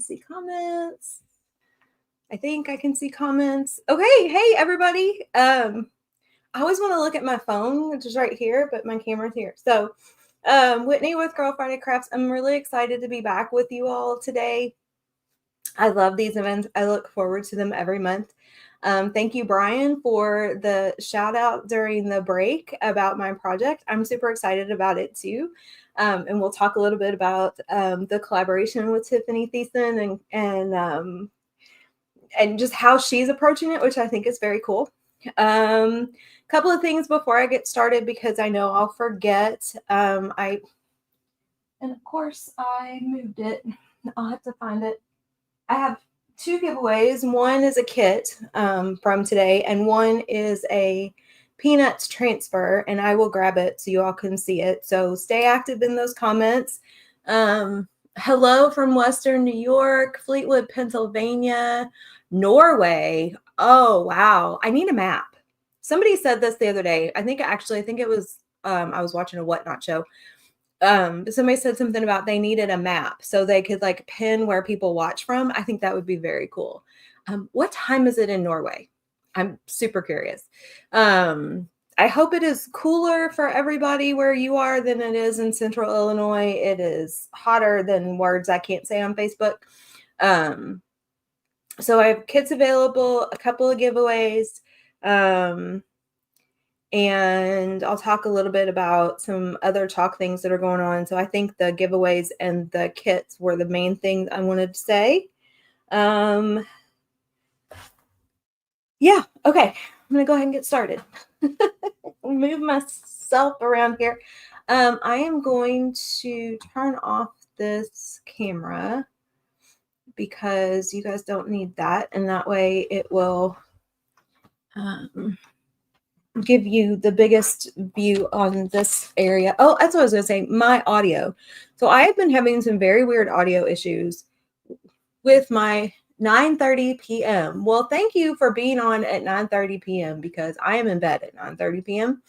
see comments. I think I can see comments. Okay, hey everybody. I always want to look at my phone, which is right here, but my camera's here. So, Whitney with Girl Friday Crafts. I'm really excited to be back with you all today. I love these events. I look forward to them every month. Thank you, Brian, for the shout out during the break about my project. I'm super excited about it too. And we'll talk a little bit about the collaboration with Tiffany Thiessen and just how she's approaching it, which I think is very cool. Couple of things before I get started, because I know I'll forget. And of course I moved it. I'll have to find it. I have two giveaways. One is a kit from today, and one is a Peanuts transfer, and I will grab it so you all can see it. So stay active in those comments. Hello from Western New York, Fleetwood, Pennsylvania, Norway. Oh, wow. I need a map. Somebody said this the other day. I think it was, I was watching a Whatnot show. Somebody said something about they needed a map so they could like pin where people watch from. I think that would be very cool. What time is it in Norway? I'm super curious. I hope it is cooler for everybody where you are than it is in Central Illinois. It is hotter than words I can't say on Facebook. So I have kits available, a couple of giveaways. And I'll talk a little bit about some other chalk things that are going on. So I think the giveaways and the kits were the main things I wanted to say. Yeah, okay. I'm going to go ahead and get started. Move myself around here. I am going to turn off this camera because you guys don't need that. And that way it will give you the biggest view on this area. Oh, that's what I was going to say, my audio. So I have been having some very weird audio issues with my 9:30 p.m. Well, thank you for being on at 9:30 p.m. because I am in bed at 9:30 p.m.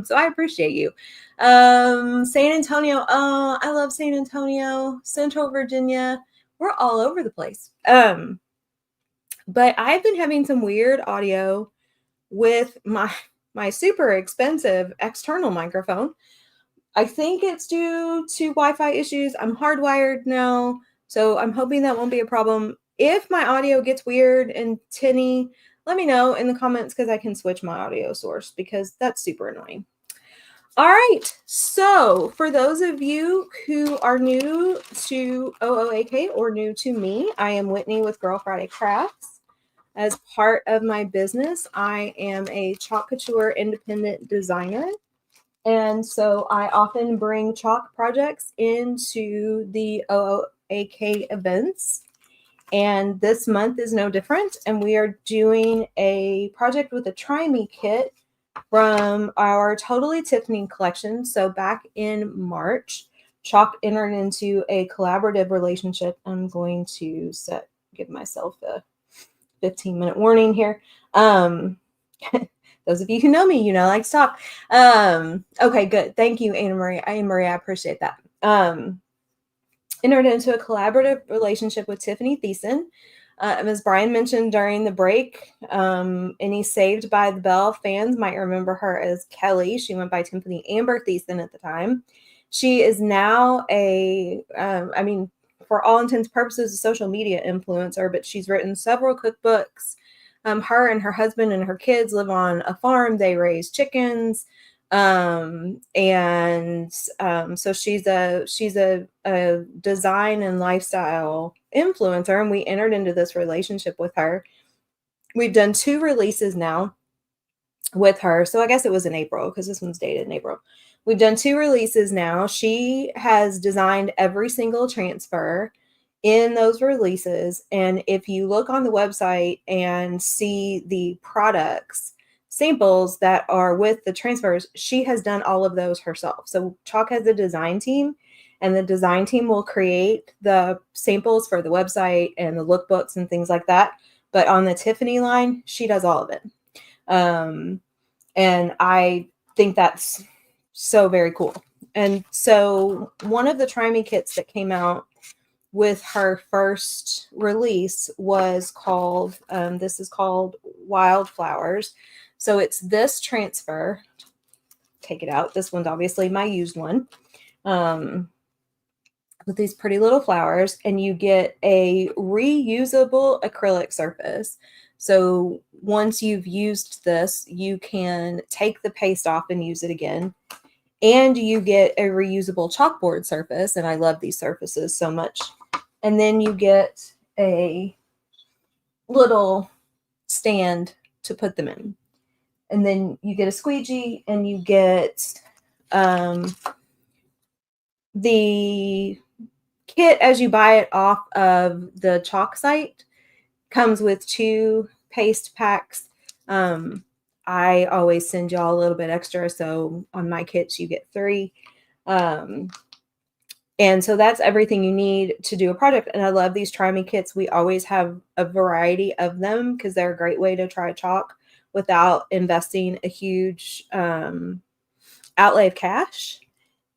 So I appreciate you. San Antonio. Oh, I love San Antonio, Central Virginia. We're all over the place. But I've been having some weird audio with my super expensive external microphone. I think it's due to Wi-Fi issues. I'm hardwired now, so I'm hoping that won't be a problem. If my audio gets weird and tinny, let me know in the comments because I can switch my audio source because that's super annoying. All right, so for those of you who are new to OOAK or new to me, I am Whitney with Girl Friday Crafts. As part of my business, I am a chalk couture independent designer. And so I often bring chalk projects into the OOAK events. And this month is no different. And we are doing a project with a Try Me kit from our Totally Tiffany collection. So back in March, chalk entered into a collaborative relationship. I'm going to give myself a 15-minute warning here. Those of you who know me, you know I like to talk. Okay, good. Thank you, Anna Marie. I appreciate that. Entered into a collaborative relationship with Tiffany Thiessen. As Brian mentioned during the break, any Saved by the Bell fans might remember her as Kelly. She went by Tiffany Amber Thiessen at the time. She is now for all intents and purposes, a social media influencer, but she's written several cookbooks. Her and her husband and her kids live on a farm. They raise chickens. So she's a design and lifestyle influencer, and we entered into this relationship with her. We've done 2 releases now with her. So I guess it was in April because this one's dated in April. We've done 2 releases now. She has designed every single transfer in those releases. And if you look on the website and see the products samples that are with the transfers, she has done all of those herself. So Chalk has a design team, and the design team will create the samples for the website and the lookbooks and things like that. But on the Tiffany line, she does all of it. And I think that's so very cool. And so one of the Try Me kits that came out with her first release was called, this is called Wildflowers. So it's this transfer. Take it out. This one's obviously my used one. With these pretty little flowers, and you get a reusable acrylic surface. So once you've used this, you can take the paste off and use it again. And you get a reusable chalkboard surface, and I love these surfaces so much. And then you get a little stand to put them in. And then you get a squeegee, and you get the kit as you buy it off of the chalk site. Comes with 2 paste packs. I always send y'all a little bit extra, so on my kits you get 3. And so that's everything you need to do a project. And I love these Try Me kits. We always have a variety of them because they're a great way to try chalk without investing a huge outlay of cash.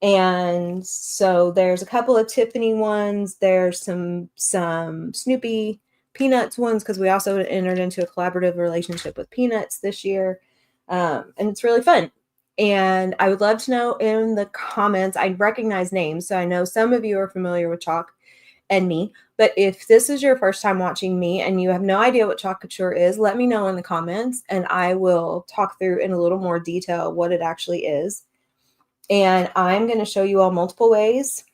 And so there's a couple of Tiffany ones. There's some Snoopy Peanuts ones because we also entered into a collaborative relationship with Peanuts this year. And it's really fun. And I would love to know in the comments, I recognize names. So I know some of you are familiar with chalk and me. But if this is your first time watching me and you have no idea what Chalk Couture is, let me know in the comments and I will talk through in a little more detail what it actually is. And I'm going to show you all multiple ways,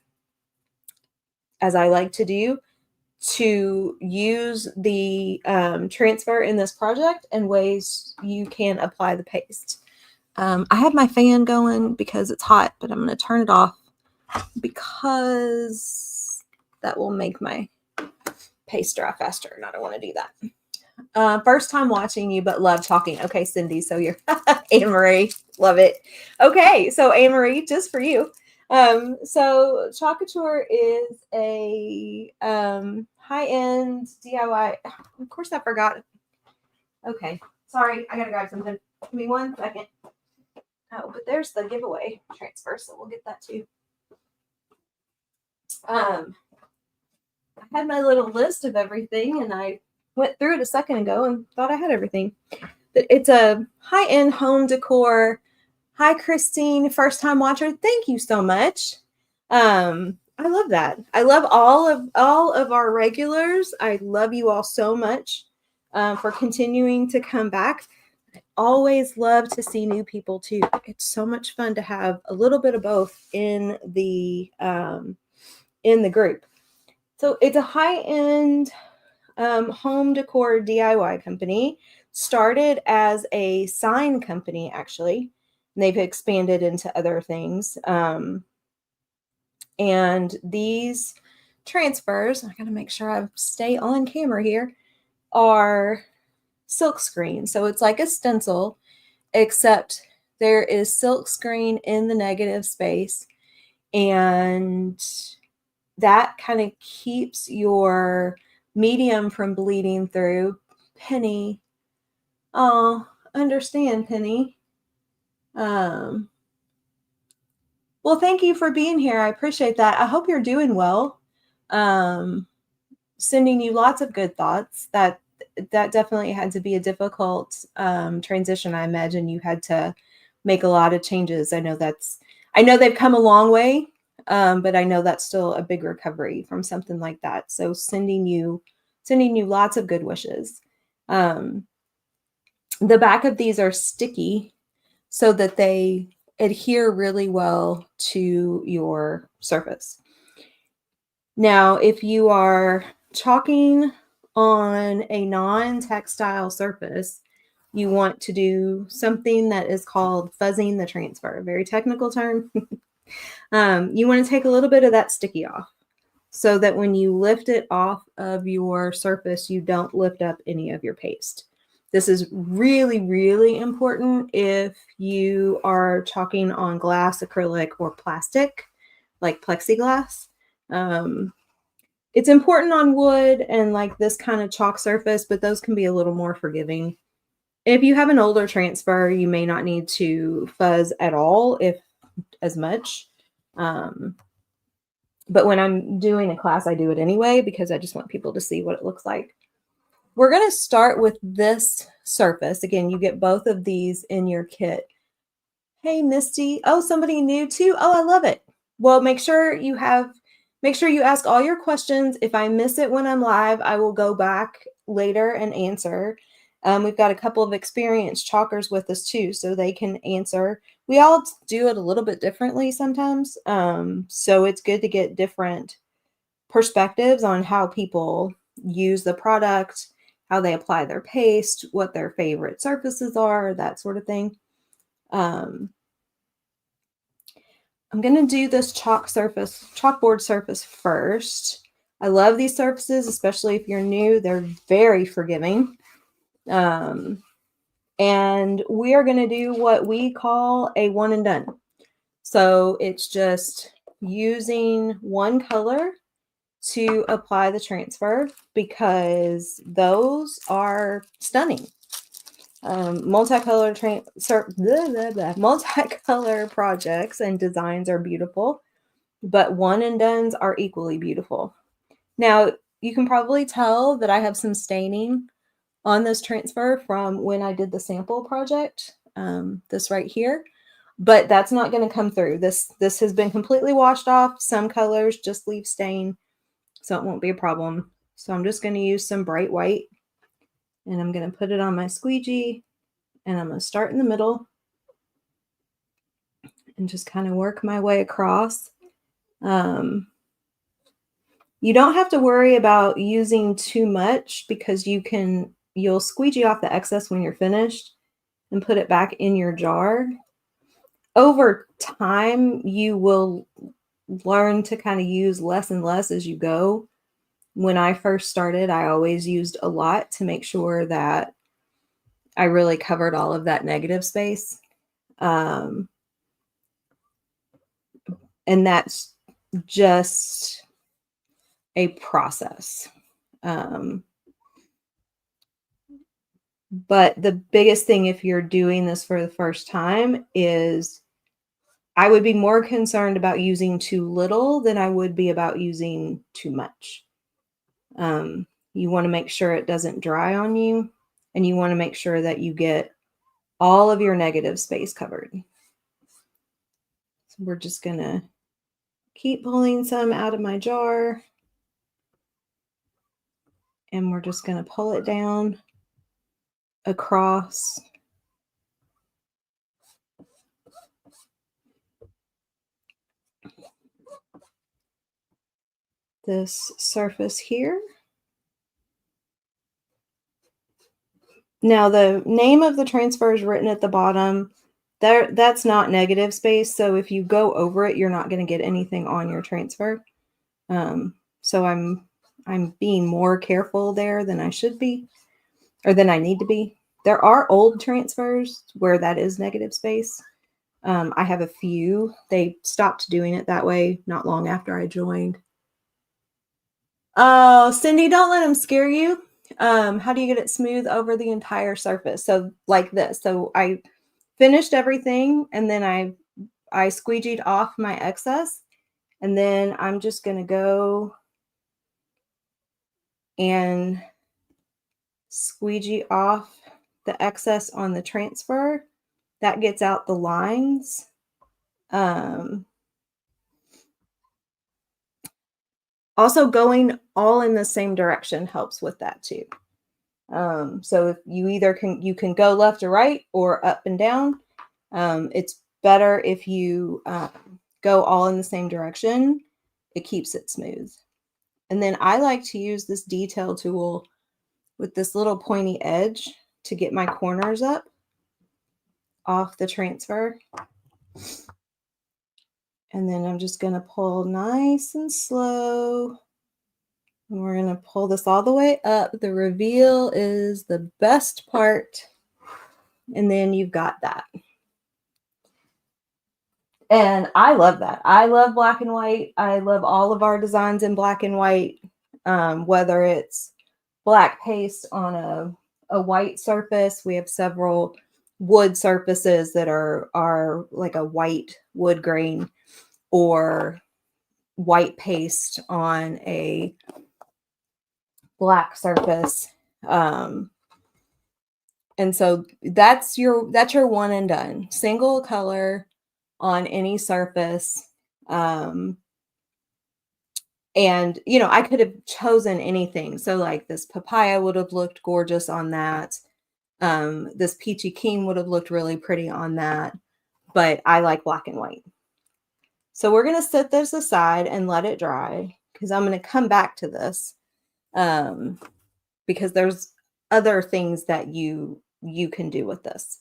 as I like to do, to use the transfer in this project and ways you can apply the paste. I have my fan going because it's hot, but I'm going to turn it off because that will make my paste dry faster, and I don't want to do that. First time watching you, but love talking. Okay, Cindy, so you're Anne-Marie. Love it. Okay, so Anne-Marie, just for you. So Chalk Couture is a high-end DIY. Of course, I forgot. Okay, sorry, I gotta grab something. Give me 1 second. Oh, but there's the giveaway transfer, so we'll get that too. I had my little list of everything, and I went through it a second ago and thought I had everything. But it's a high-end home decor. Hi, Christine, first-time watcher. Thank you so much. I love that. I love all of our regulars. I love you all so much for continuing to come back. I always love to see new people too. It's so much fun to have a little bit of both in the group. So it's a high-end home decor DIY company. Started as a sign company, actually. And they've expanded into other things. And these transfers, I gotta make sure I stay on camera here, are silk screen. So it's like a stencil, except there is silk screen in the negative space. And that kind of keeps your medium from bleeding through. Penny, oh, understand, Penny. Well, thank you for being here. I appreciate that. I hope you're doing well. Sending you lots of good thoughts. That definitely had to be a difficult transition. I imagine you had to make a lot of changes. I know they've come a long way, but I know that's still a big recovery from something like that. So sending you lots of good wishes. The back of these are sticky so that they adhere really well to your surface. Now, if you are chalking on a non-textile surface, you want to do something that is called fuzzing the transfer, a very technical term. You want to take a little bit of that sticky off so that when you lift it off of your surface, you don't lift up any of your paste. This is really, really important if you are chalking on glass, acrylic, or plastic, like plexiglass. It's important on wood and like this kind of chalk surface, but those can be a little more forgiving. If you have an older transfer, you may not need to fuzz at all, if as much. But when I'm doing a class, I do it anyway because I just want people to see what it looks like. We're going to start with this surface. Again, you get both of these in your kit. Hey, Misty. Oh, somebody new too. Oh, I love it. Well, make sure you ask all your questions. If I miss it when I'm live, I will go back later and answer. We've got a couple of experienced chalkers with us too, so they can answer. We all do it a little bit differently sometimes. So it's good to get different perspectives on how people use the product, how they apply their paste, what their favorite surfaces are, that sort of thing. I'm going to do this chalkboard surface first. I love these surfaces, especially if you're new. They're very forgiving. And we are going to do what we call a one and done. So it's just using one color to apply the transfer because those are stunning. Multicolor projects and designs are beautiful, but one and dones are equally beautiful. Now, you can probably tell that I have some staining on this transfer from when I did the sample project, this right here, but that's not going to come through. This has been completely washed off. Some colors just leave stain, so it won't be a problem. So I'm just going to use some bright white, and I'm going to put it on my squeegee, and I'm going to start in the middle and just kind of work my way across. You don't have to worry about using too much because you'll squeegee off the excess when you're finished and put it back in your jar. Over time, you will learn to kind of use less and less as you go. When I first started, I always used a lot to make sure that I really covered all of that negative space. And that's just a process. But the biggest thing if you're doing this for the first time is I would be more concerned about using too little than I would be about using too much. You want to make sure it doesn't dry on you, and you want to make sure that you get all of your negative space covered. So we're just going to keep pulling some out of my jar, and we're just going to pull it down across this surface here. Now the name of the transfer is written at the bottom. That's not negative space, so if you go over it, you're not going to get anything on your transfer. So I'm being more careful there than I should be, or than I need to be. There are old transfers where that is negative space. I have a few. They stopped doing it that way not long after I joined. Oh, Cindy, don't let them scare you. How do you get it smooth over the entire surface? So like this. So I finished everything, and then I squeegeed off my excess, and then I'm just going to go and squeegee off the excess on the transfer. That gets out the lines. Also, going all in the same direction helps with that too. So if you can go left or right or up and down. It's better if you go all in the same direction. It keeps it smooth. And then I like to use this detail tool with this little pointy edge to get my corners up off the transfer. And then I'm just going to pull nice and slow. And we're going to pull this all the way up. The reveal is the best part. And then you've got that. And I love that. I love black and white. I love all of our designs in black and white, whether it's black paste on a white surface. We have several wood surfaces that are like a white wood grain, or white paste on a black surface. And so that's your one and done. Single color on any surface. And you know, I could have chosen anything. So like this papaya would have looked gorgeous on that. This peachy keen would have looked really pretty on that, but I like black and white. So we're going to set this aside and let it dry because I'm going to come back to this because there's other things that you can do with this.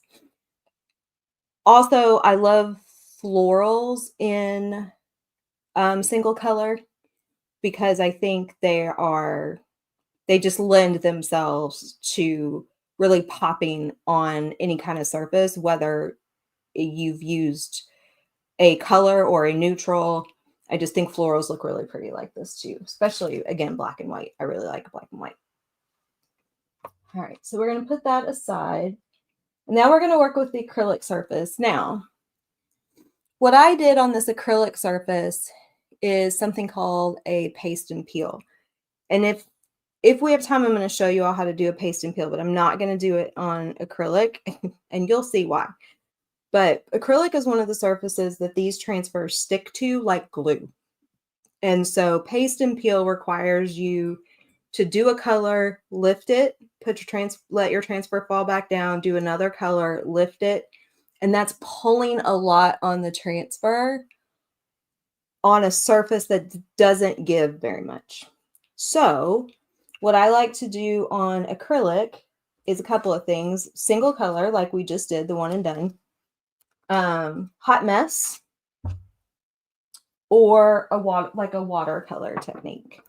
Also, I love florals in single color because I think they just lend themselves to really popping on any kind of surface, whether you've used a color or a neutral. I just think florals look really pretty like this too, especially again, black and white. I really like black and white. All right, so we're going to put that aside. Now we're going to work with the acrylic surface. Now, what I did on this acrylic surface is something called a paste and peel. And if we have time, I'm going to show you all how to do a paste and peel, but I'm not going to do it on acrylic, and you'll see why. But acrylic is one of the surfaces that these transfers stick to like glue. And so paste and peel requires you to do a color, lift it, let your transfer fall back down, do another color, lift it. And that's pulling a lot on the transfer on a surface that doesn't give very much. So what I like to do on acrylic is a couple of things. Single color, like we just did, the one and done. Hot mess, or a watercolor technique.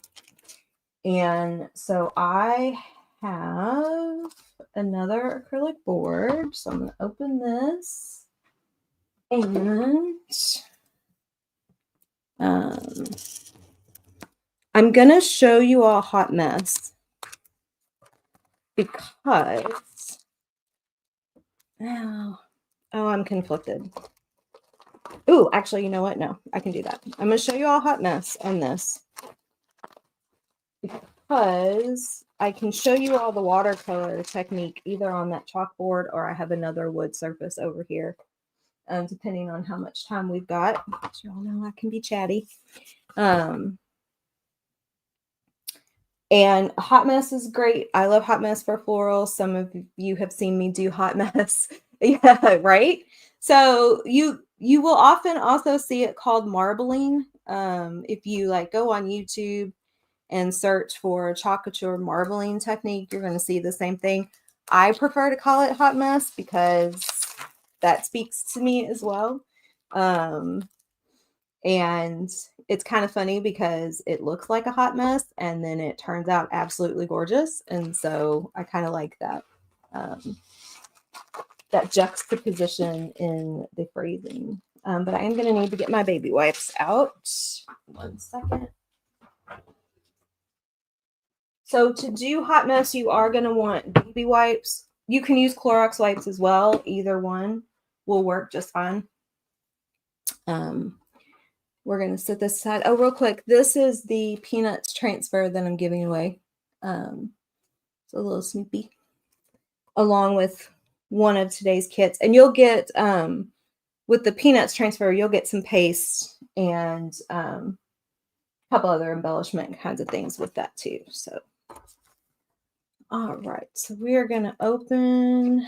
And so I have another acrylic board. So I'm going to open this and I'm going to show you all hot mess because I'm conflicted. Ooh, actually, you know what? No, I can do that. I'm going to show you all hot mess on this because I can show you all the watercolor technique either on that chalkboard or I have another wood surface over here, depending on how much time we've got. As you all know, I can be chatty. And hot mess is great. I love hot mess for florals. Some of you have seen me do hot mess. Yeah, right? So you will often also see it called marbling. If you like go on YouTube and search for Couture marbling technique, you're going to see the same thing. I prefer to call it hot mess because that speaks to me as well. And it's kind of funny because it looks like a hot mess and then it turns out absolutely gorgeous. And so I kind of like that, that juxtaposition in the phrasing. But I am going to need to get my baby wipes out. 1 second. So to do hot mess, you are going to want baby wipes. You can use Clorox wipes as well. Either one will work just fine. We're going to set this aside. Oh, real quick. This is the Peanuts transfer that I'm giving away. It's a little Snoopy along with one of today's kits. And you'll get, with the Peanuts transfer, you'll get some paste and a couple other embellishment kinds of things with that too. So, all right. So we are going to open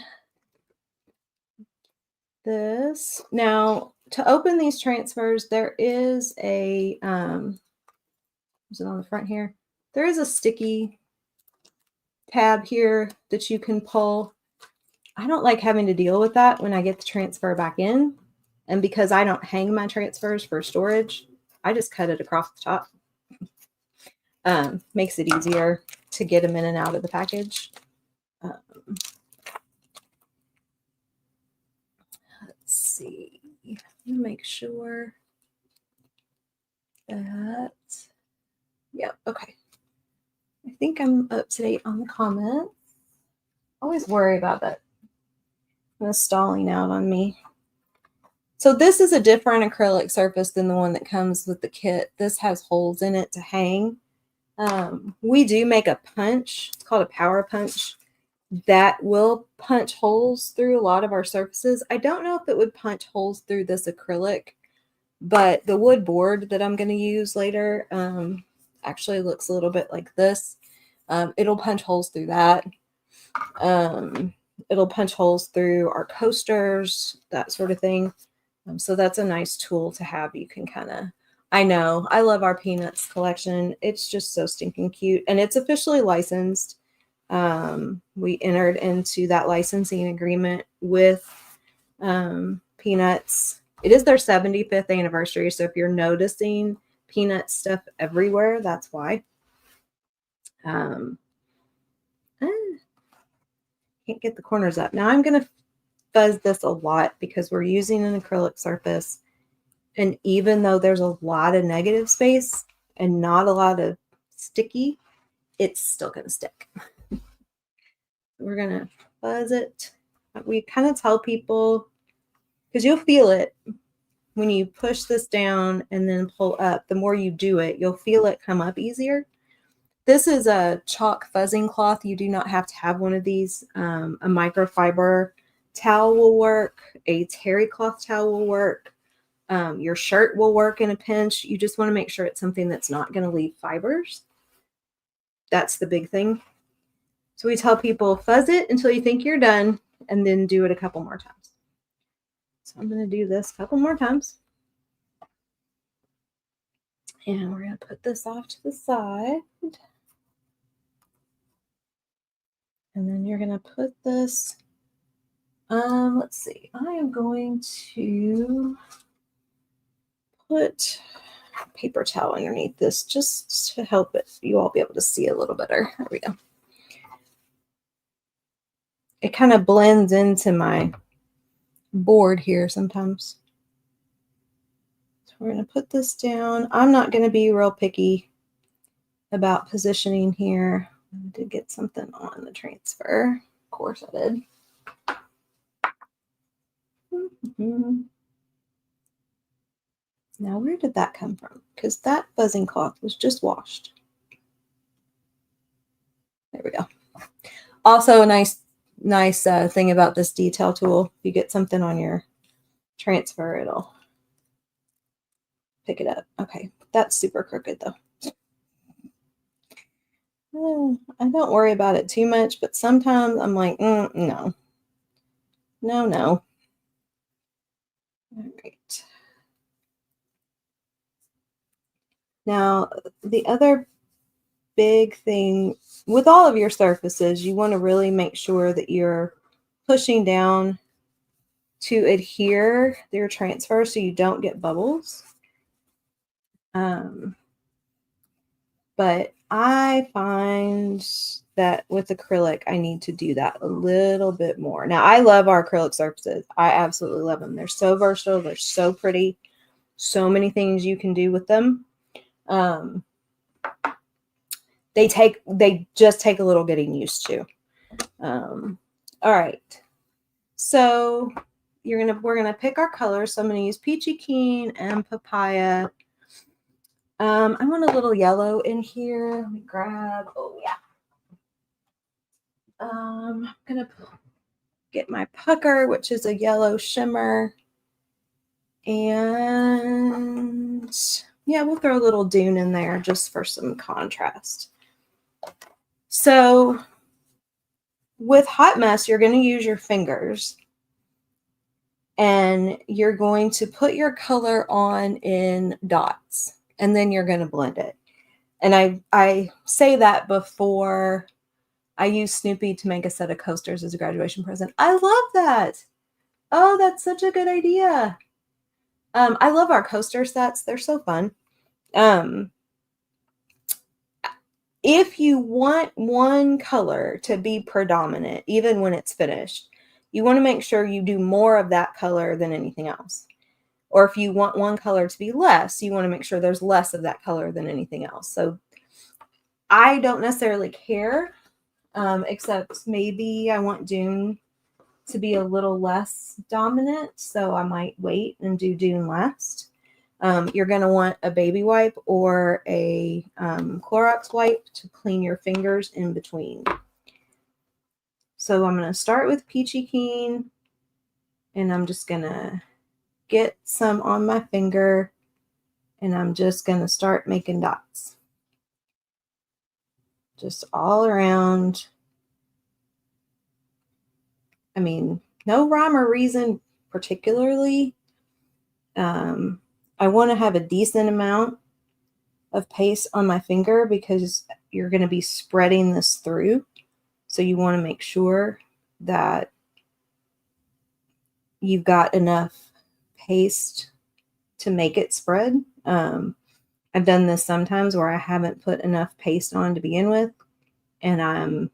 this. Now, to open these transfers, there is a, is it on the front here? There is a sticky tab here that you can pull. I don't like having to deal with that when I get the transfer back in. And because I don't hang my transfers for storage, I just cut it across the top. Makes it easier to get them in and out of the package. Let's see. Make sure that, yep, okay. I think I'm up to date on the comments. Always worry about that. It's stalling out on me. So this is a different acrylic surface than the one that comes with the kit. This has holes in it to hang. We do make a punch. It's called a power punch that will punch holes through a lot of our surfaces. I don't know if it would punch holes through this acrylic, but the wood board that I'm going to use later actually looks a little bit like this. It'll punch holes through that. It'll punch holes through our coasters, that sort of thing. So that's a nice tool to have. You can kind of, I know, I love our Peanuts collection. It's just so stinking cute. And it's officially licensed. We entered into that licensing agreement with Peanuts. It is their 75th anniversary. So if you're noticing Peanut stuff everywhere, that's why. Can't get the corners up. Now I'm going to fuzz this a lot because we're using an acrylic surface. And even though there's a lot of negative space and not a lot of sticky, it's still going to stick. We're going to fuzz it. We kind of tell people, because you'll feel it when you push this down and then pull up. The more you do it, you'll feel it come up easier. This is a chalk fuzzing cloth. You do not have to have one of these. A microfiber towel will work. A terry cloth towel will work. Your shirt will work in a pinch. You just want to make sure it's something that's not going to leave fibers. That's the big thing. So we tell people fuzz it until you think you're done and then do it a couple more times. So I'm going to do this a couple more times. And we're going to put this off to the side. And then you're going to put this, let's see, I am going to put a paper towel underneath this just to help it, you all be able to see a little better. There we go. It kind of blends into my board here sometimes. So we're going to put this down. I'm not going to be real picky about positioning here. I did get something on the transfer. Of course I did. Now, where did that come from? Because that fuzzing cloth was just washed. There we go. Also, a nice thing about this detail tool, if you get something on your transfer, it'll pick it up. Okay, that's super crooked though. I don't worry about it too much, but sometimes I'm like, no. All right. Now, the other big thing with all of your surfaces, you want to really make sure that you're pushing down to adhere your transfer so you don't get bubbles. But I find that with acrylic, I need to do that a little bit more. Now, I love our acrylic surfaces. I absolutely love them. They're so versatile. They're so pretty. So many things you can do with them. They just take a little getting used to. All right. So we're gonna pick our colors. So I'm gonna use Peachy Keen and Papaya. I want a little yellow in here. Let me grab, I'm gonna get my pucker, which is a yellow shimmer. And yeah, we'll throw a little dune in there just for some contrast. So with Hot Mess, you're going to use your fingers and you're going to put your color on in dots and then you're going to blend it. And I say that before I used Snoopy to make a set of coasters as a graduation present. I love that. Oh, that's such a good idea. I love our coaster sets. They're so fun. If you want one color to be predominant, even when it's finished, you want to make sure you do more of that color than anything else. Or if you want one color to be less, you want to make sure there's less of that color than anything else. So I don't necessarily care, except maybe I want dune to be a little less dominant, so I might wait and do Dune last. You're going to want a baby wipe or a Clorox wipe to clean your fingers in between. So I'm going to start with Peachy Keen, and I'm just going to get some on my finger, and I'm just going to start making dots. Just all around. I mean, no rhyme or reason particularly. I want to have a decent amount of paste on my finger because you're going to be spreading this through. So you want to make sure that you've got enough paste to make it spread. I've done this sometimes where I haven't put enough paste on to begin with, and I'm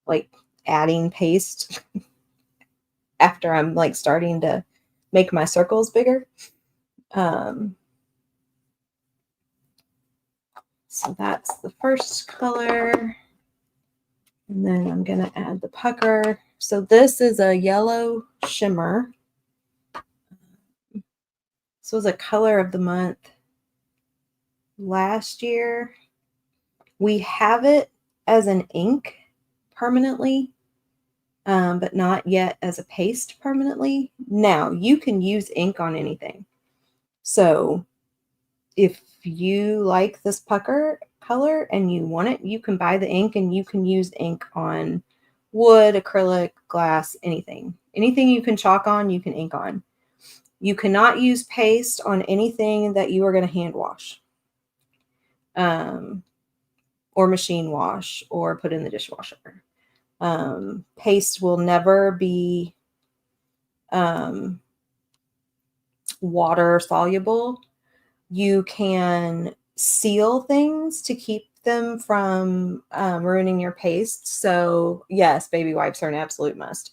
like adding paste after I'm like starting to make my circles bigger. So that's the first color. And then I'm going to add the pucker. So this is a yellow shimmer. This was a color of the month last year. We have it as an ink permanently, but not yet as a paste permanently. Now, you can use ink on anything. So if you like this pucker color and you want it, you can buy the ink and you can use ink on wood, acrylic, glass, anything. Anything you can chalk on, you can ink on. You cannot use paste on anything that you are going to hand wash, or machine wash, or put in the dishwasher. Paste will never be water soluble. You can seal things to keep them from ruining your paste. So yes, baby wipes are an absolute must.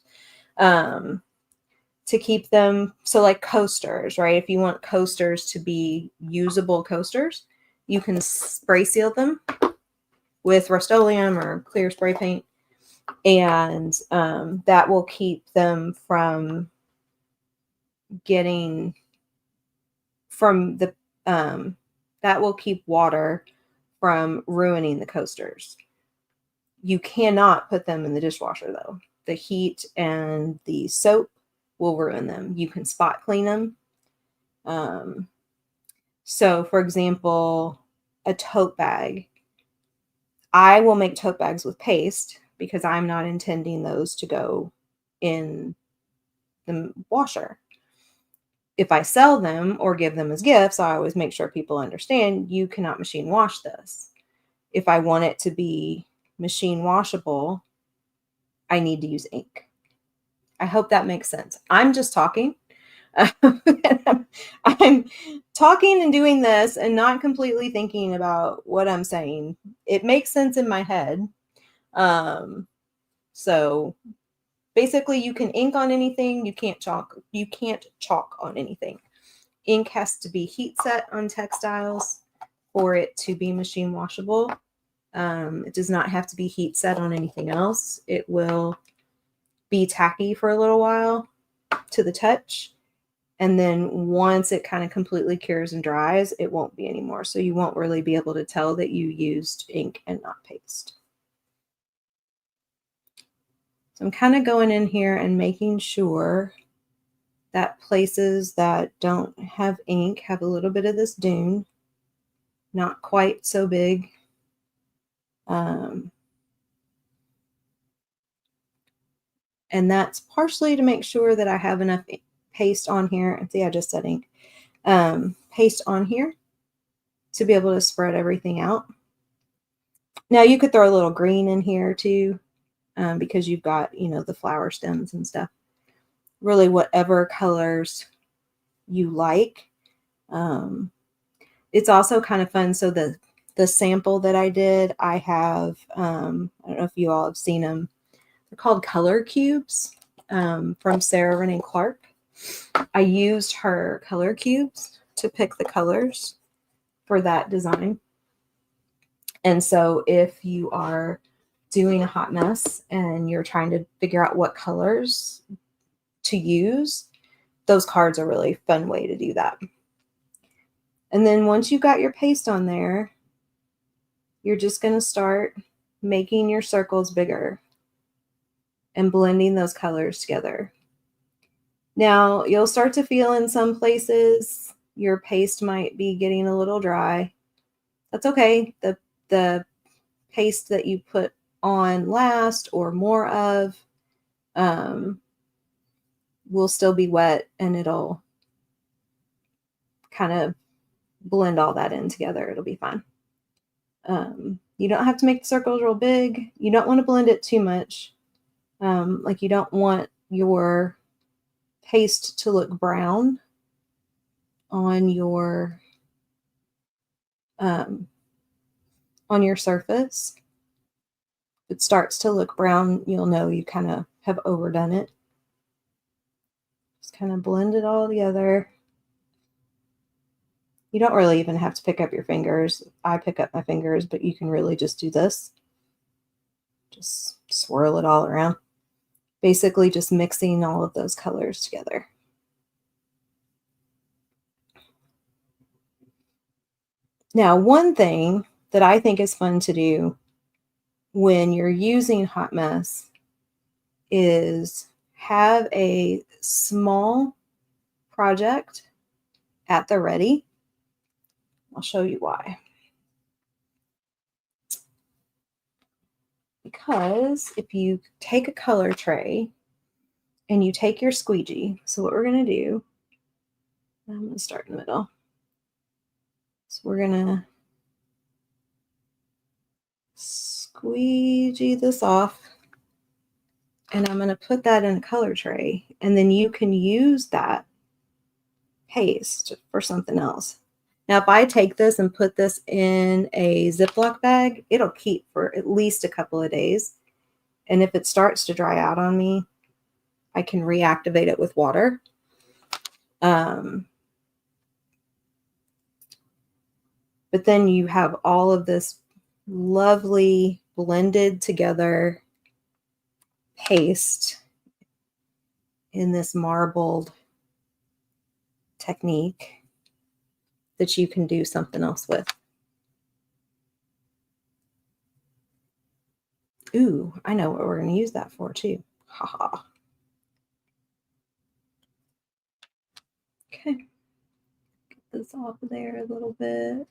To keep them, so like coasters, right? If you want coasters to be usable coasters, you can spray seal them with Rust-Oleum or clear spray paint, and that will keep them from getting from the that will keep water from ruining the coasters. You cannot put them in the dishwasher though. The heat and the soap will ruin them. You can spot clean them. So for example, a tote bag. I will make tote bags with paste because I'm not intending those to go in the washer. If I sell them or give them as gifts, I always make sure people understand you cannot machine wash this. If I want it to be machine washable, I need to use ink. I hope that makes sense. I'm just talking. I'm talking and doing this and not completely thinking about what I'm saying. It makes sense in my head. So basically you can ink on anything. You can't chalk on anything. Ink has to be heat set on textiles for it to be machine washable. It does not have to be heat set on anything else. It will be tacky for a little while to the touch. And then once it kind of completely cures and dries, it won't be anymore. So you won't really be able to tell that you used ink and not paste. So I'm kind of going in here and making sure that places that don't have ink have a little bit of this dune. Not quite so big. And that's partially to make sure that I have enough paste on here. And see, I just said ink. Paste on here to be able to spread everything out. Now you could throw a little green in here too, because you've got, the flower stems and stuff. Really whatever colors you like. It's also kind of fun. So the sample that I did, I have, I don't know if you all have seen them. They're called color cubes from Sarah Renee Clark. I used her color cubes to pick the colors for that design. And so if you are doing a hot mess and you're trying to figure out what colors to use, those cards are a really fun way to do that. And then once you've got your paste on there, you're just going to start making your circles bigger and blending those colors together. Now, you'll start to feel in some places your paste might be getting a little dry. That's okay. The paste that you put on last or more of will still be wet, and it'll kind of blend all that in together. It'll be fine. You don't have to make the circles real big. You don't want to blend it too much. Like you don't want your paste to look brown on your surface. If it starts to look brown, you'll know you kind of have overdone it. Just kind of blend it all together. You don't really even have to pick up your fingers. I pick up my fingers, but you can really just do this. Just swirl it all around. Basically just mixing all of those colors together. Now, one thing that I think is fun to do when you're using Hot Mess is have a small project at the ready. I'll show you why. Because if you take a color tray and you take your squeegee, so what we're going to do, I'm going to start in the middle. So we're going to squeegee this off, and I'm going to put that in a color tray, and then you can use that paste for something else. Now, if I take this and put this in a Ziploc bag, it'll keep for at least a couple of days. And if it starts to dry out on me, I can reactivate it with water. But then you have all of this lovely blended together paste in this marbled technique that you can do something else with. Ooh, I know what we're going to use that for too. Haha. Okay. Get this off of there a little bit.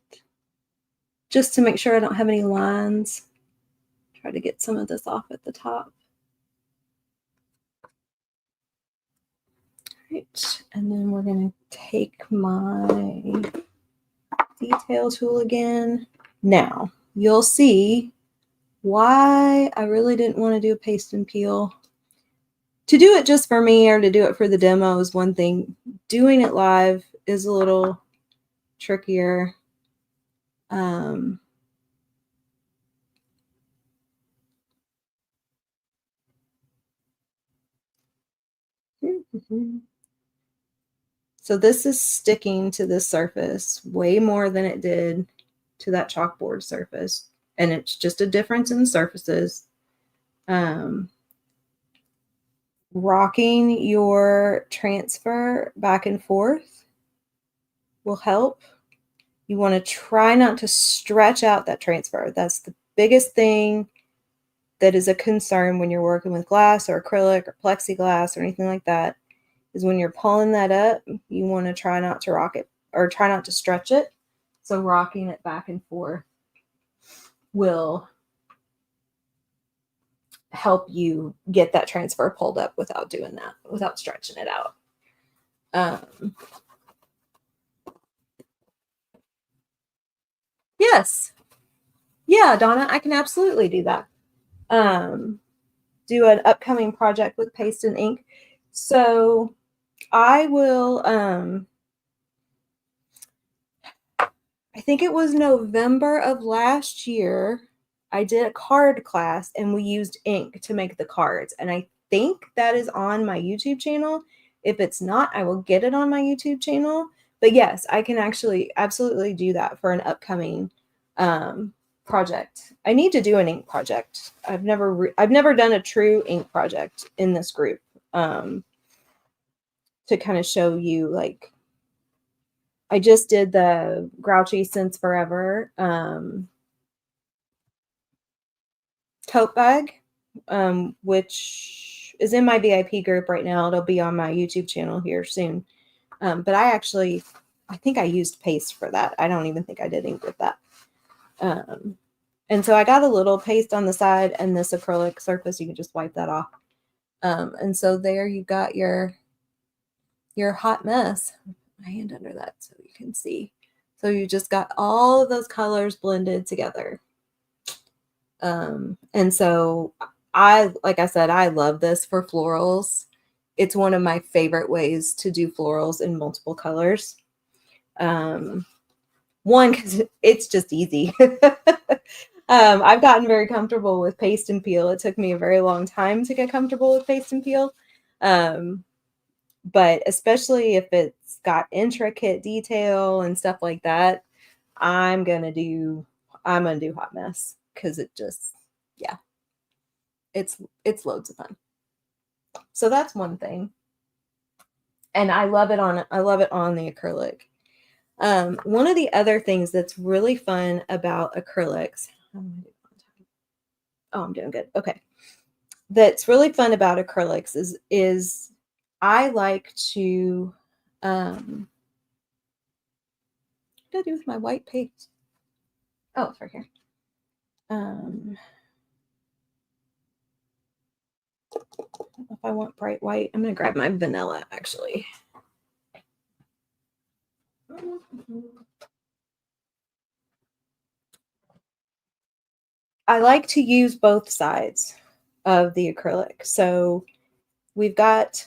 Just to make sure I don't have any lines. Try to get some of this off at the top. Right, and then we're going to take my detail tool again. Now, you'll see why I really didn't want to do a paste and peel. To do it just for me or to do it for the demo is one thing. Doing it live is a little trickier. So this is sticking to this surface way more than it did to that chalkboard surface. And it's just a difference in surfaces. Rocking your transfer back and forth will help. You want to try not to stretch out that transfer. That's the biggest thing that is a concern when you're working with glass or acrylic or plexiglass or anything like that, is when you're pulling that up, you want to try not to rock it or try not to stretch it. So rocking it back and forth will help you get that transfer pulled up without doing that, without stretching it out. Yes. Yeah, Donna, I can absolutely do that. Do an upcoming project with paste and ink. So I will, I think it was November of last year, I did a card class and we used ink to make the cards. And I think that is on my YouTube channel. If it's not, I will get it on my YouTube channel. But yes, I can actually absolutely do that for an upcoming project. I need to do an ink project. I've never done a true ink project in this group, to kind of show you, like, I just did the Grouchy Since Forever tote bag, which is in my VIP group right now. It'll be on my YouTube channel here soon. But I think I used paste for that. I don't even think I did ink with that. And so I got a little paste on the side and this acrylic surface. You can just wipe that off. And so there you got your hot mess. My hand under that so you can see. So you just got all of those colors blended together. And so like I said, I love this for florals. It's one of my favorite ways to do florals in multiple colors. One, because it's just easy. I've gotten very comfortable with paste and peel. It took me a very long time to get comfortable with paste and peel. But especially if it's got intricate detail and stuff like that, I'm gonna do hot mess, because it just, yeah, it's loads of fun. So that's one thing. And I love it on the acrylic. One of the other things that's really fun about acrylics, oh, I'm doing good. Okay. That's really fun about acrylics is I like to, what did I do with my white paste? Oh, it's right here. If I want bright white, I'm going to grab my vanilla, actually. I like to use both sides of the acrylic. So we've got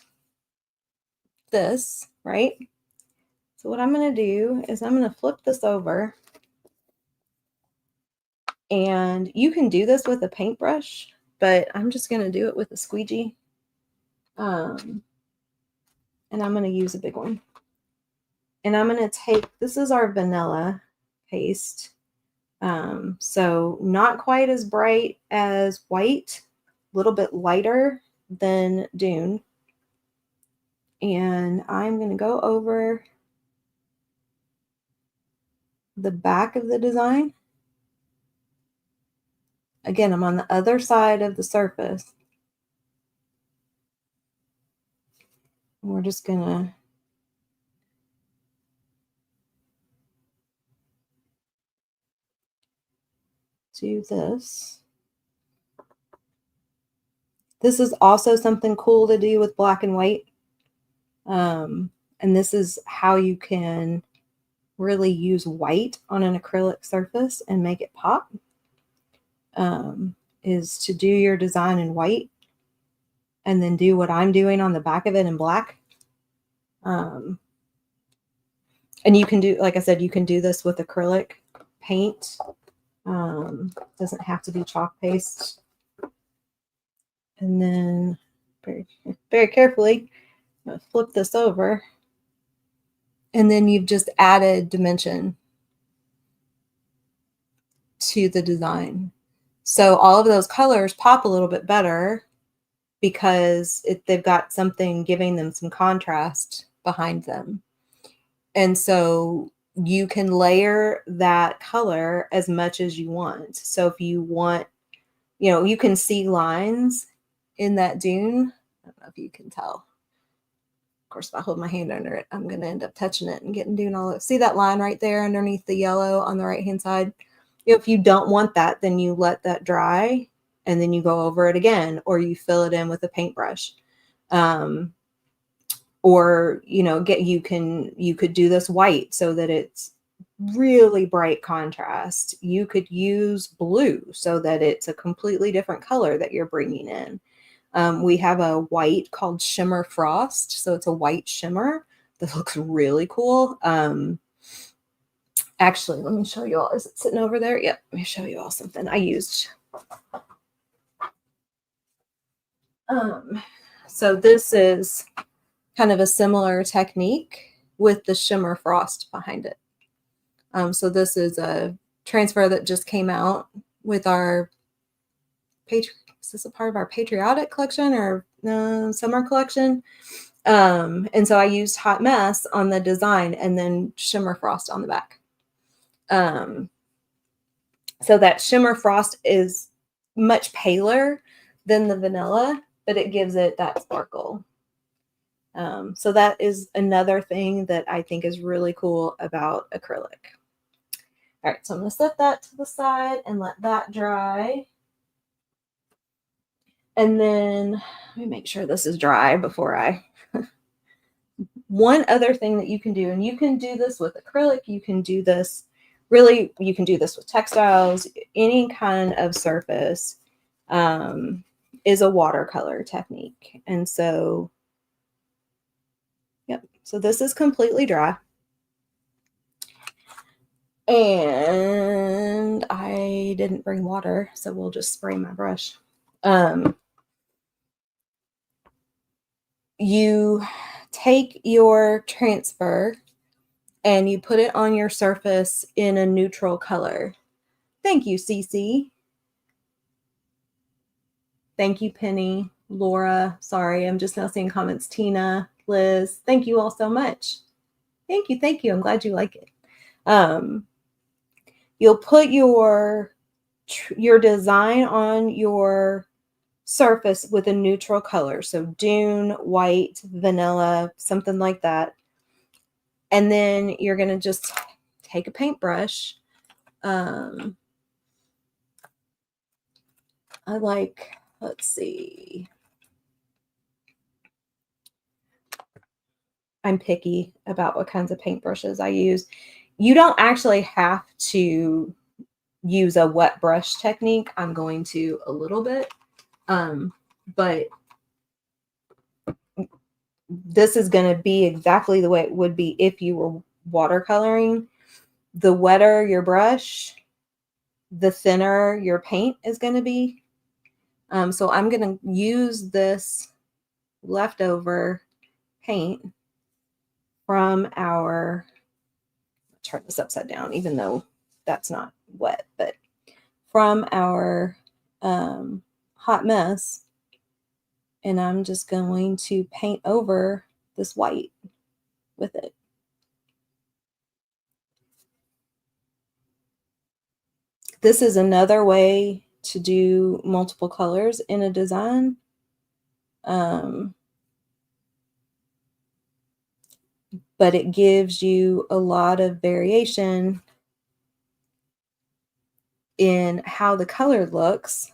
this, right? So what I'm going to do is I'm going to flip this over. And you can do this with a paintbrush, but I'm just going to do it with a squeegee. And I'm going to use a big one. And I'm going to take, this is our vanilla paste. So not quite as bright as white, a little bit lighter than Dune. And I'm going to go over the back of the design. Again, I'm on the other side of the surface. And we're just going to do this. This is also something cool to do with black and white. And this is how you can really use white on an acrylic surface and make it pop, is to do your design in white and then do what I'm doing on the back of it in black. And you can do, like I said, you can do this with acrylic paint. Doesn't have to be chalk paste. And then very, very carefully, I'm going to flip this over. And then you've just added dimension to the design. So all of those colors pop a little bit better because they've got something giving them some contrast behind them. And so you can layer that color as much as you want. So if you want, you can see lines in that dune. I don't know if you can tell. Of course, if I hold my hand under it, I'm going to end up touching it and getting dune all over. See that line right there underneath the yellow on the right-hand side? If you don't want that, then you let that dry and then you go over it again, or you fill it in with a paintbrush. Or, you could do this white so that it's really bright contrast. You could use blue so that it's a completely different color that you're bringing in. We have a white called Shimmer Frost. So it's a white shimmer that looks really cool. Actually, let me show you all. Is it sitting over there? Yep. Let me show you all something I used. So this is kind of a similar technique with the Shimmer Frost behind it. So this is a transfer that just came out with our is this a part of our patriotic collection or summer collection? And so I used Hot Mess on the design and then Shimmer Frost on the back. So that Shimmer Frost is much paler than the vanilla, but it gives it that sparkle. So that is another thing that I think is really cool about acrylic. All right, so I'm going to set that to the side and let that dry. And then let me make sure this is dry before I... One other thing that you can do, and you can do this with acrylic, you can do this with textiles, any kind of surface, is a watercolor technique. And so, yep, so this is completely dry. And I didn't bring water, so we'll just spray my brush. You take your transfer and you put it on your surface in a neutral color. Thank you, Cece. Thank you, Penny, Laura. Sorry, I'm just now seeing comments. Tina, Liz, thank you all so much. Thank you, thank you. I'm glad you like it. You'll put your design on your surface with a neutral color. So dune, white, vanilla, something like that. And then you're going to just take a paintbrush. I like, let's see. I'm picky about what kinds of paintbrushes I use. You don't actually have to use a wet brush technique. I'm going to a little bit. But this is going to be exactly the way it would be if you were watercoloring. The wetter your brush, the thinner your paint is going to be. So I'm going to use this leftover paint from our, turn this upside down, even though that's not wet, but from our Hot Mess. And I'm just going to paint over this white with it. This is another way to do multiple colors in a design. But it gives you a lot of variation in how the color looks,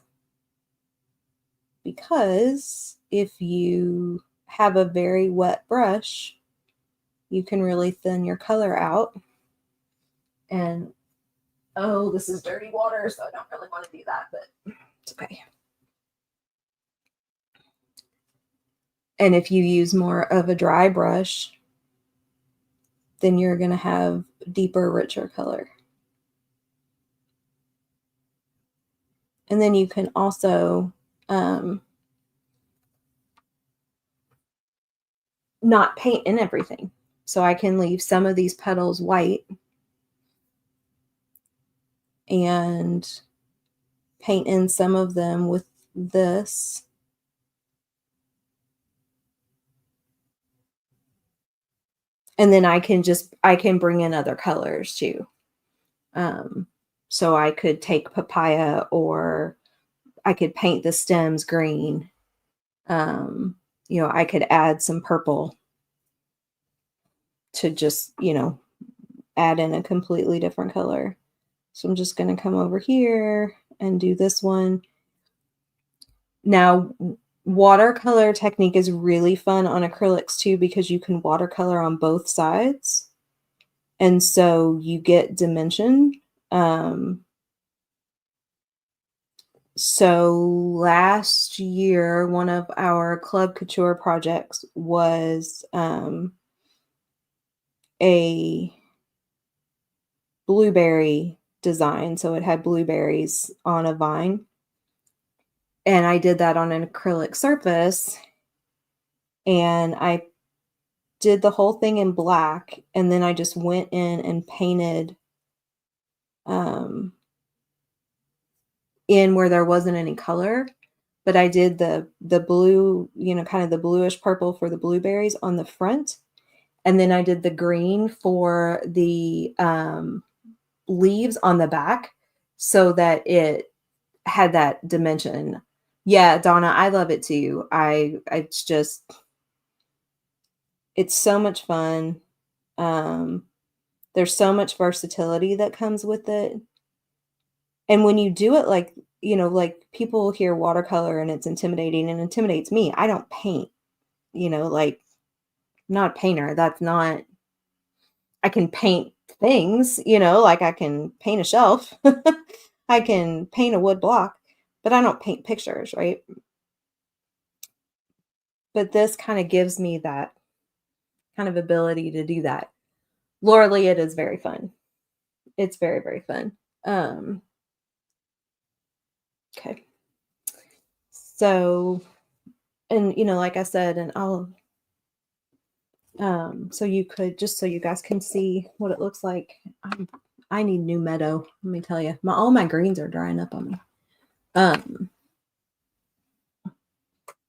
because if you have a very wet brush, you can really thin your color out. And oh, this is dirty water, so I don't really want to do that, but it's okay. And if you use more of a dry brush, then you're going to have deeper, richer color. And then you can also not paint in everything. So I can leave some of these petals white and paint in some of them with this. And then I can bring in other colors too. So I could take papaya, or I could paint the stems green. I could add some purple to just, add in a completely different color. So I'm just going to come over here and do this one. Now, watercolor technique is really fun on acrylics too, because you can watercolor on both sides. And so you get dimension. So last year, one of our Club Couture projects was a blueberry design. So it had blueberries on a vine. And I did that on an acrylic surface. And I did the whole thing in black. And then I just went in and painted in where there wasn't any color, but I did the blue, kind of the bluish purple for the blueberries on the front. And then I did the green for the leaves on the back so that it had that dimension. Yeah, Donna, I love it too. It's so much fun. There's so much versatility that comes with it. And when you do it like people hear watercolor and it's intimidating and intimidates me. I don't paint, like I'm not a painter. I can paint things, like I can paint a shelf. I can paint a wood block, but I don't paint pictures, right? But this kind of gives me that kind of ability to do that. Laura Lee, it is very fun. It's very, very fun. Okay. So, and like I said, and I'll so you guys can see what it looks like. I need new meadow, let me tell you. All my greens are drying up on me. I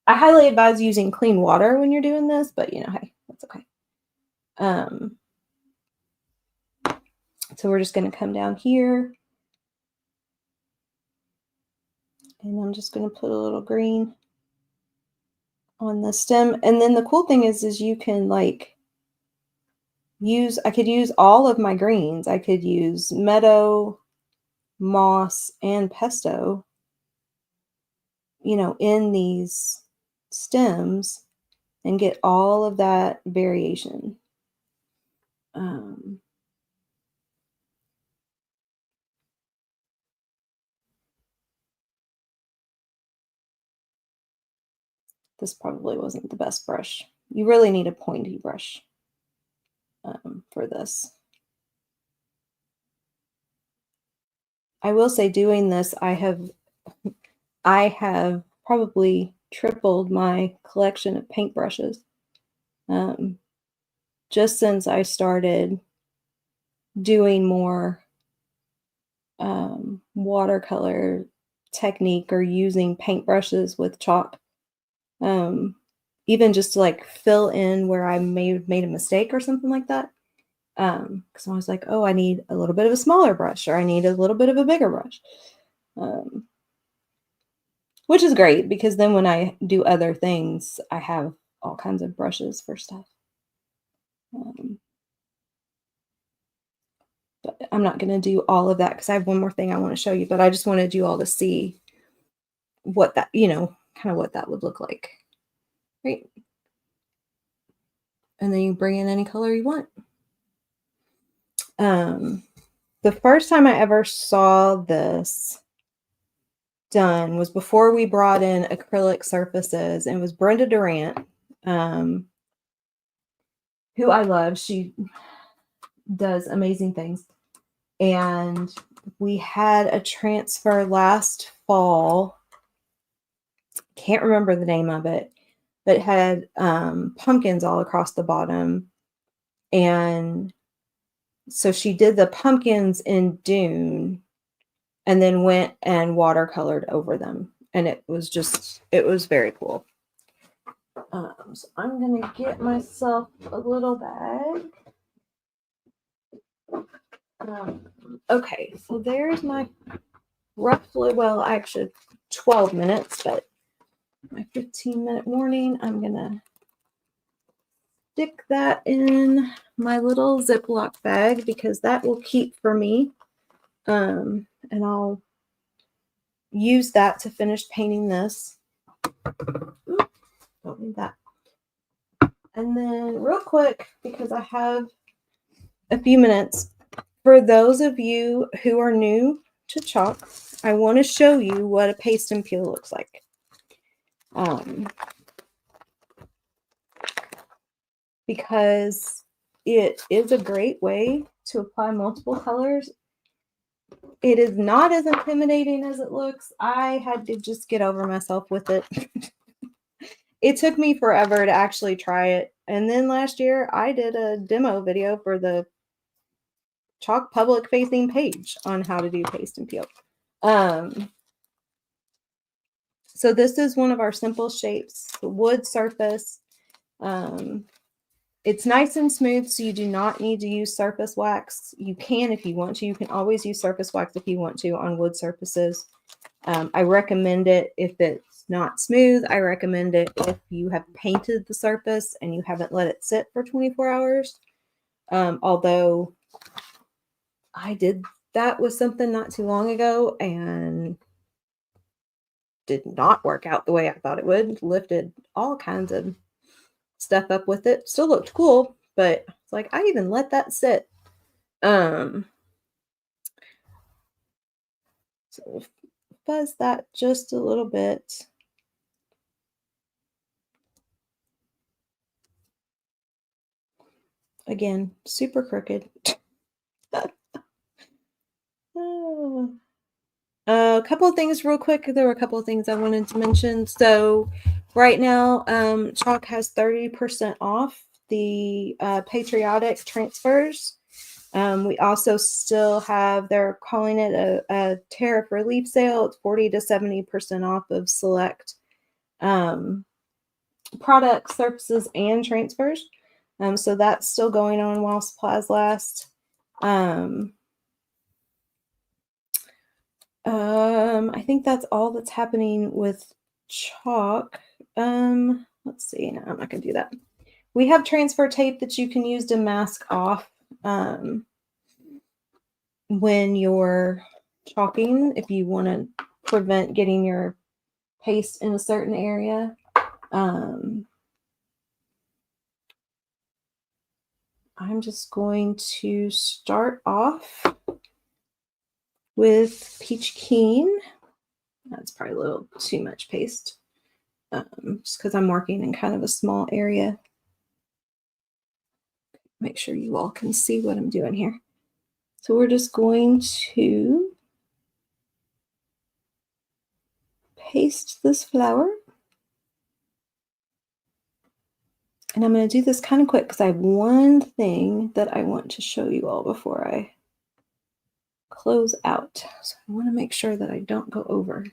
highly advise using clean water when you're doing this, but hey, that's okay. So we're just going to come down here and I'm just going to put a little green on the stem. And then the cool thing is you can I could use all of my greens. I could use meadow, moss, and pesto, in these stems and get all of that variation. This probably wasn't the best brush. You really need a pointy brush for this. I will say doing this, I have probably tripled my collection of paintbrushes just since I started doing more watercolor technique or using paintbrushes with chalk. Even just to fill in where I may have made a mistake or something like that. Because I was like, oh, I need a little bit of a smaller brush, or I need a little bit of a bigger brush. Which is great because then when I do other things, I have all kinds of brushes for stuff. But I'm not going to do all of that because I have one more thing I want to show you, but I just wanted you all to see what that, kind of what that would look like. Right. And then you bring in any color you want. The first time I ever saw this done was before we brought in acrylic surfaces, and it was Brenda Durant, who I love. She does amazing things. And we had a transfer last fall. Can't remember the name of it, but it had pumpkins all across the bottom. And so she did the pumpkins in Dune and then went and watercolored over them. And it was very cool. So I'm going to get myself a little bag. Okay, so there's my roughly, well, actually 12 minutes, but my 15-minute warning. I'm going to stick that in my little Ziploc bag because that will keep for me. And I'll use that to finish painting this. Oops, don't need that. And then real quick, because I have a few minutes, for those of you who are new to chalk, I want to show you what a paste and peel looks like. Because it is a great way to apply multiple colors. It is not as intimidating as it looks. I had to just get over myself with it. It took me forever to actually try it. And then last year I did a demo video for the Chalk public facing page on how to do paste and peel. So this is one of our simple shapes, the wood surface. It's nice and smooth, so you do not need to use surface wax. You can if you want to. You can always use surface wax if you want to on wood surfaces. I recommend it if it's not smooth. I recommend it if you have painted the surface and you haven't let it sit for 24 hours. Although I did that with something not too long ago and did not work out the way I thought it would. Lifted all kinds of stuff up with it. Still looked cool, but it's like I even let that sit. So fuzz that just a little bit. Again, super crooked. A couple of things real quick. There were a couple of things I wanted to mention. So right now, Chalk has 30% off the patriotic transfers. We also still have, they're calling it a tariff relief sale. It's 40 to 70% off of select products, services, and transfers. So that's still going on while supplies last. I think that's all that's happening with Chalk. Let's see. No, I'm not going to do that. We have transfer tape that you can use to mask off when you're chalking, if you want to prevent getting your paste in a certain area. I'm just going to start off with Peach Keen. That's probably a little too much paste, just because I'm working in kind of a small area. Make sure you all can see what I'm doing here. So we're just going to paste this flower. And I'm going to do this kind of quick because I have one thing that I want to show you all before I close out. So I want to make sure that I don't go over.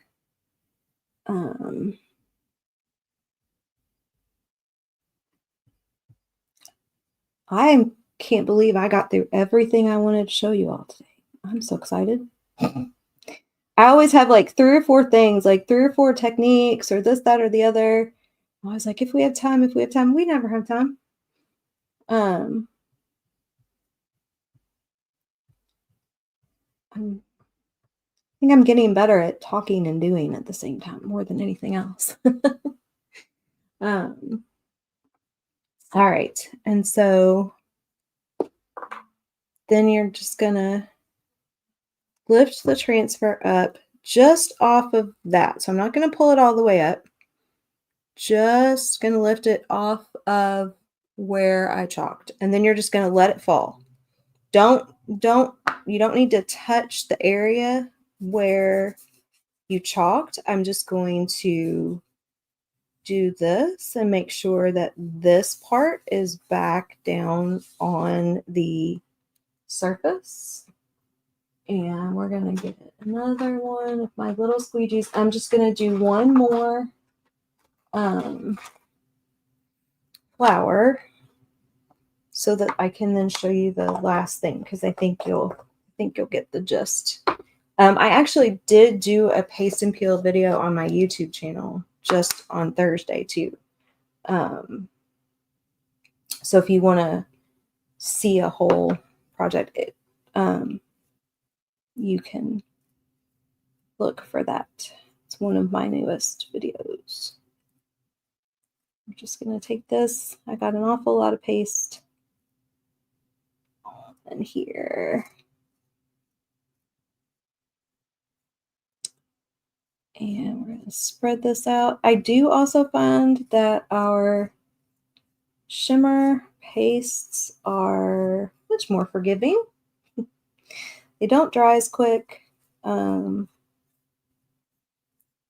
I can't believe I got through everything I wanted to show you all today. I'm so excited. I always have like 3 or 4 things, like 3 or 4 techniques or this, that, or the other. I was like, if we have time, we never have time. I think I'm getting better at talking and doing at the same time more than anything else. All right. And so then you're just going to lift the transfer up just off of that. So I'm not going to pull it all the way up. Just going to lift it off of where I chalked. And then you're just going to let it fall. You don't need to touch the area where you chalked. I'm just going to do this and make sure that this part is back down on the surface. And we're going to get another one of my little squeegees. I'm just going to do one more flower so that I can then show you the last thing, because I think you'll get the gist. I actually did do a paste and peel video on my YouTube channel just on Thursday too. So if you want to see a whole project, you can look for that. It's one of my newest videos. I'm just going to take this. I got an awful lot of paste in here. And we're going to spread this out. I do also find that our shimmer pastes are much more forgiving. They don't dry as quick.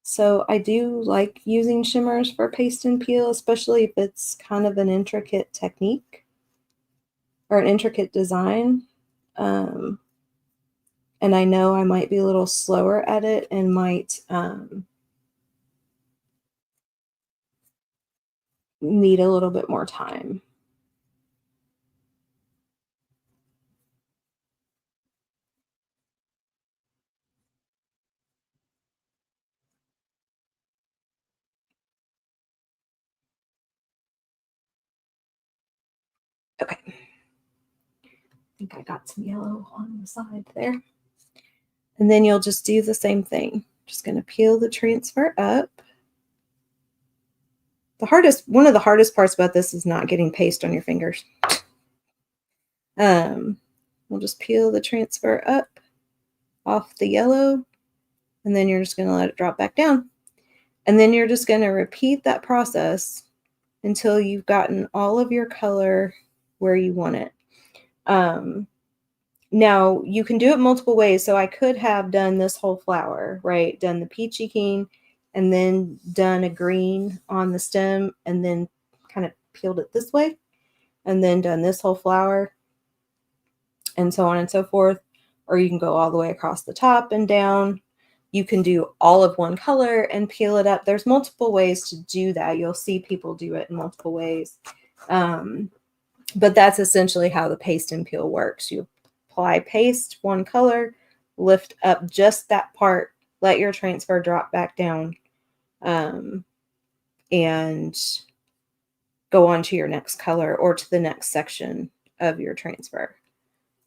So I do like using shimmers for paste and peel, especially if it's kind of an intricate technique or an intricate design. And I know I might be a little slower at it and might need a little bit more time. Okay. I think I got some yellow on the side there. And then you'll just do the same thing. Just going to peel the transfer up. One of the hardest parts about this is not getting paste on your fingers. We'll just peel the transfer up off the yellow, and then you're just going to let it drop back down. And then you're just going to repeat that process until you've gotten all of your color where you want it. Now, you can do it multiple ways. So I could have done this whole flower, right? Done the peachy keen, and then done a green on the stem, and then kind of peeled it this way, and then done this whole flower, and so on and so forth. Or you can go all the way across the top and down. You can do all of one color and peel it up. There's multiple ways to do that. You'll see people do it in multiple ways. But that's essentially how the paste and peel works. You apply paste, one color, lift up just that part, let your transfer drop back down, and go on to your next color or to the next section of your transfer.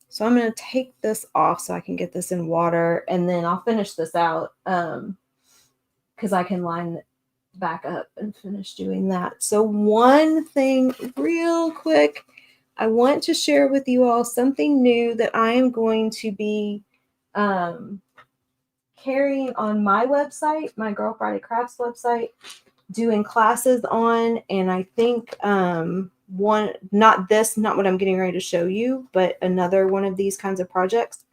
So I'm going to take this off so I can get this in water, and then I'll finish this out because I can line it back up and finish doing that. So one thing real quick, I want to share with you all something new that I am going to be carrying on my website, my Girl Friday Crafts website, doing classes on. And I think not what I'm getting ready to show you, but another one of these kinds of projects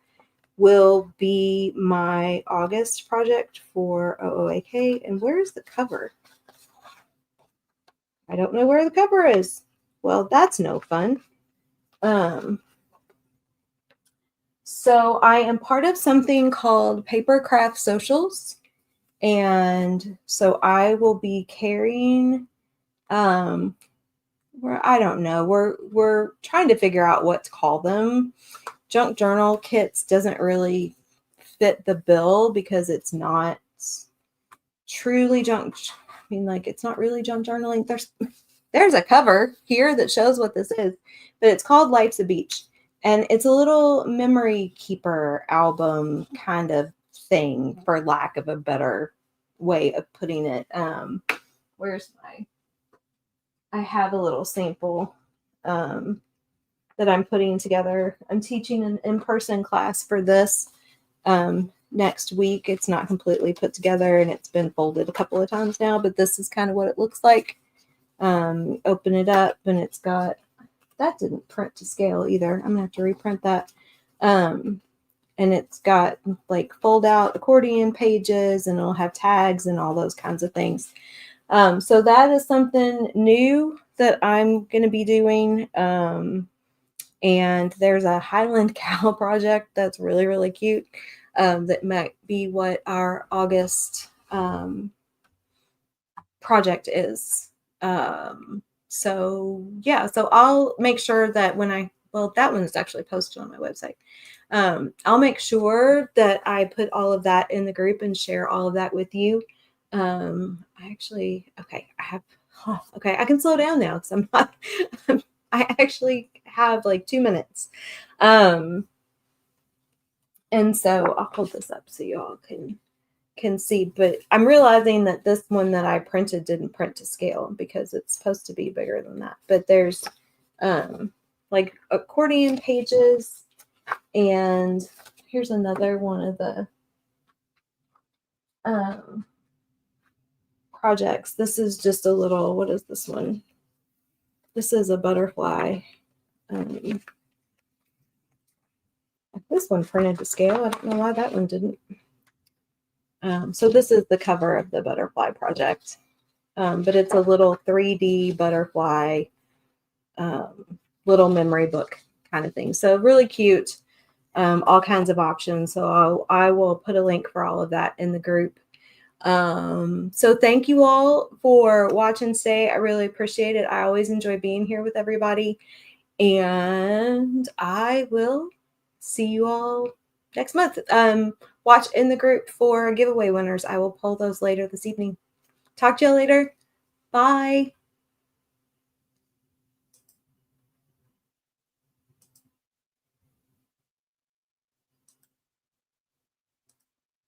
will be my August project for OOAK. And where's the cover? I don't know where the cover is. Well, that's no fun. So I am part of something called Paper Craft Socials. And so I will be carrying, I don't know, we're trying to figure out what to call them. Junk journal kits doesn't really fit the bill because it's not truly junk. I mean, like, it's not really junk journaling. There's a cover here that shows what this is, but it's called Life's a Beach. And it's a little memory keeper album kind of thing, for lack of a better way of putting it. I have a little sample that I'm putting together. I'm teaching an in-person class for this next week. It's not completely put together and it's been folded a couple of times now, but this is kind of what it looks like. Open it up and it's got, that didn't print to scale either. I'm gonna have to reprint that. And it's got like fold out accordion pages, and it'll have tags and all those kinds of things. So that is something new that I'm going to be doing. And there's a Highland Cow project that's really, really cute. That might be what our August project is. So yeah, so I'll make sure that that one is actually posted on my website. I'll make sure that I put all of that in the group and share all of that with you. I can slow down now because I'm not, I actually have like 2 minutes. And so I'll hold this up so you all can see, but I'm realizing that this one that I printed didn't print to scale because it's supposed to be bigger than that. But there's like accordion pages, and here's another one of the projects. This is just a little, what is this one? This is a butterfly. This one printed to scale. I don't know why that one didn't. So this is the cover of the butterfly project. But it's a little 3D butterfly little memory book kind of thing. So really cute. all kinds of options. So I will put a link for all of that in the group. So thank you all for watching today. I really appreciate it. I always enjoy being here with everybody, and I will see you all next month. Watch in the group for giveaway winners. I will pull those later this evening. Talk to you later. Bye.